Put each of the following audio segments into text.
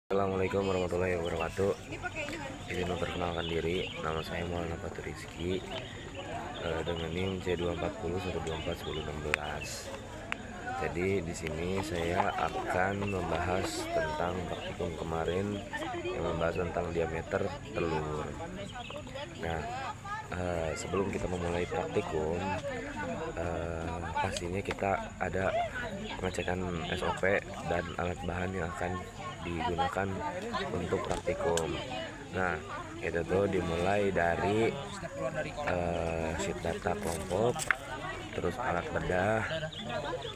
Assalamualaikum warahmatullahi wabarakatuh. Izin memperkenalkan diri, nama saya Maulana Fatur Rizky dengan NIM C240124116. Jadi di sini saya akan membahas tentang praktikum kemarin yang membahas tentang diameter telur. Nah, sebelum kita memulai praktikum, pastinya kita ada pengecekan SOP dan alat bahan yang akan digunakan untuk praktikum. Nah, itu tuh dimulai dari sheet data kelompok, terus alat bedah,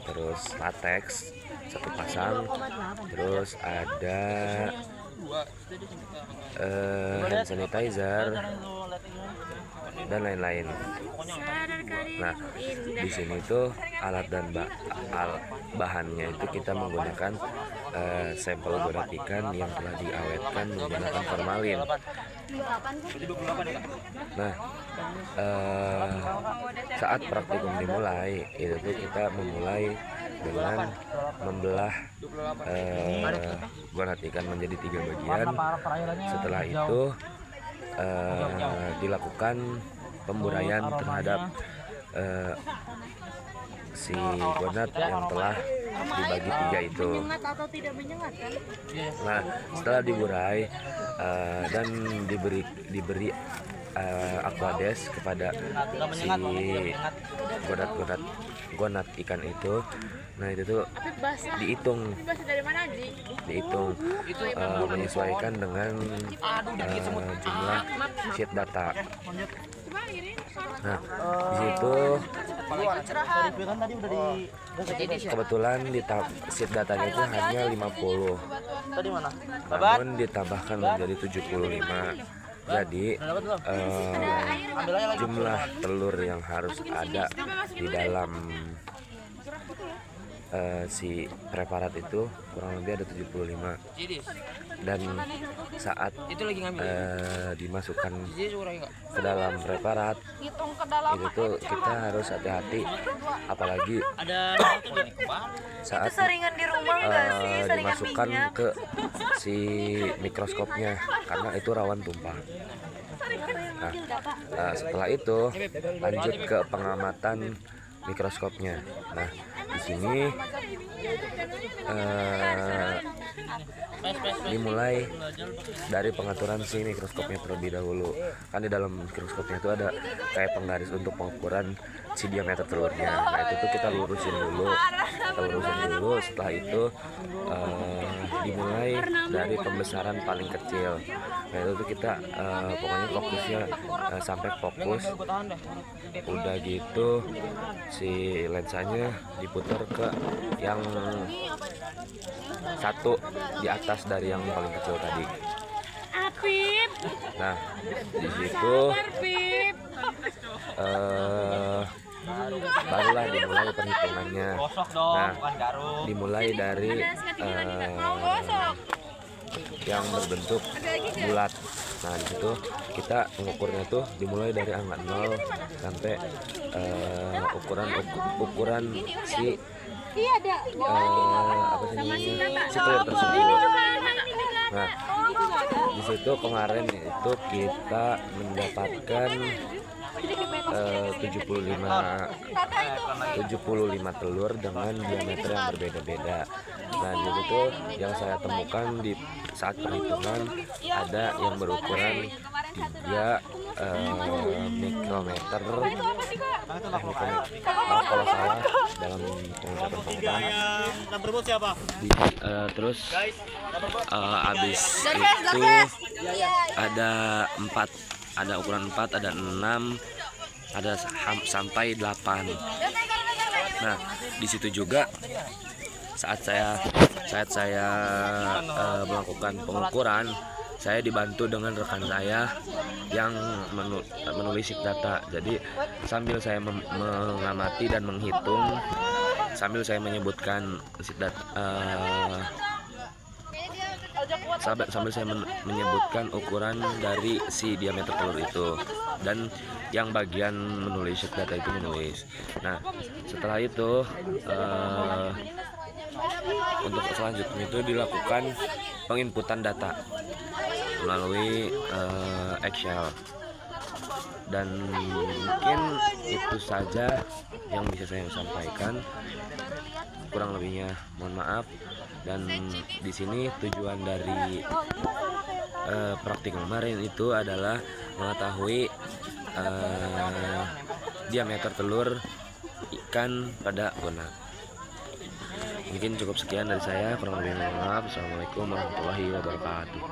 terus latex satu pasang, terus ada hand sanitizer dan lain-lain. Nah, di sini tuh alat dan bahannya itu kita menggunakan sampel berat ikan yang telah diawetkan menggunakan formalin. Nah, saat praktikum dimulai, itu tuh kita memulai dengan membelah berat ikan menjadi 3 bagian. Setelah itu dilakukan pemburaian terhadap si gonat yang telah dibagi 3 itu. Nah, setelah diburai dan diberi aquades kepada si gonat ikan itu, nah itu tuh dihitung menyesuaikan dengan jumlah sheet data. Nah, di situ kebetulan di sheet datanya itu hanya 50, namun ditambahkan menjadi 75. Jadi jumlah telur yang harus ada di dalam si preparat itu kurang lebih ada 75. Dan saat dimasukkan ke dalam preparat itu tuh kita harus hati-hati, apalagi saat dimasukkan ke si mikroskopnya, karena itu rawan tumpah. Nah, setelah itu lanjut ke pengamatan mikroskopnya. Nah, di sini dimulai dari pengaturan si mikroskopnya terlebih dahulu. Kan di dalam mikroskopnya itu ada kayak penggaris untuk pengukuran si diameter telurnya. Nah, itu tuh kita lurusin dulu. Setelah itu dimulai dari pembesaran paling kecil. Nah, itu tuh kita pokoknya fokusnya sampai fokus. Udah gitu si lensanya diputar ke yang satu di atas dari yang paling kecil tadi. Nah, di situ barulah dimulai perhitungannya. Nah, dimulai dari yang berbentuk bulat. Nah, di situ kita mengukurnya tuh dimulai dari angka 0 sampai ukuran si si telur tersebut. Nah, di situ kemarin itu kita mendapatkan 75 telur dengan diameter yang berbeda-beda. Nah, jadi tuh yang saya temukan di saat perhitungan ada yang berukuran 3 mikrometer. Maaf kalau salah dalam pengucapan. Terus habis itu ada 4, ada ukuran 4, ada 6, ada sampai 8. Nah, di situ juga saat saya melakukan pengukuran, saya dibantu dengan rekan saya yang menulis sheet data. Jadi sambil saya mengamati dan menghitung, sambil saya menyebutkan sheet data, sambil saya menyebutkan ukuran dari si diameter telur itu, dan yang bagian menulis sheet data itu menulis. Nah, setelah itu untuk selanjutnya itu dilakukan penginputan data melalui Excel. Dan mungkin itu saja yang bisa saya sampaikan, kurang lebihnya mohon maaf. Dan di sini tujuan dari praktik kemarin itu adalah mengetahui diameter telur ikan pada konak. Mungkin cukup sekian dari saya, kurang lebih mohon maaf. Assalamualaikum warahmatullahi wabarakatuh.